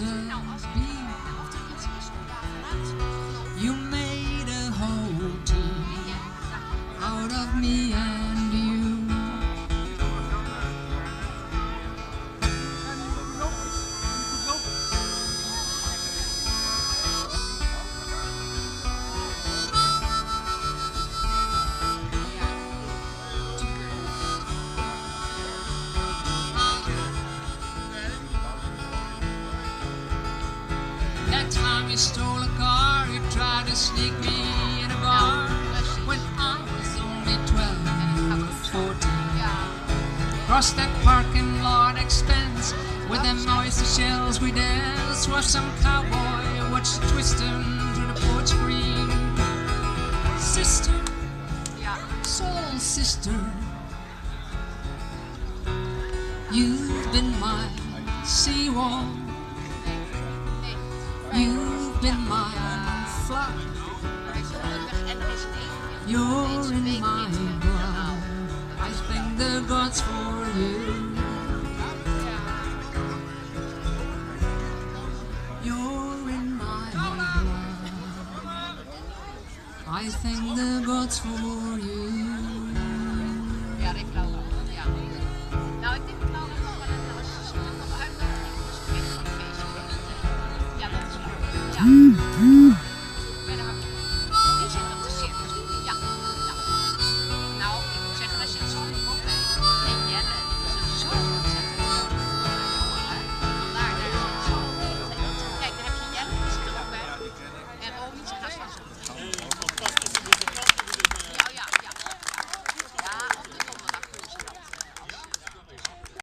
powers that be. You made a whole team out of me and you. That time you stole a car, you tried to sneak me in a bar. When I was only 12 and you were 14. Across that parking lot expense, with them oyster shells we danced. Was some cowboy watched twisting through the porch green. Sister, soul sister, you've been my seawall. You've been my flock. You're in my blood. I thank the gods for you. You're in my blood. I thank the gods for you. Ja, ik geloof wel. Ja. Nou, ik denk wel dat het wel als je het nog uitlegt, is het echt een feestje. Ja, dat is leuk. Ja.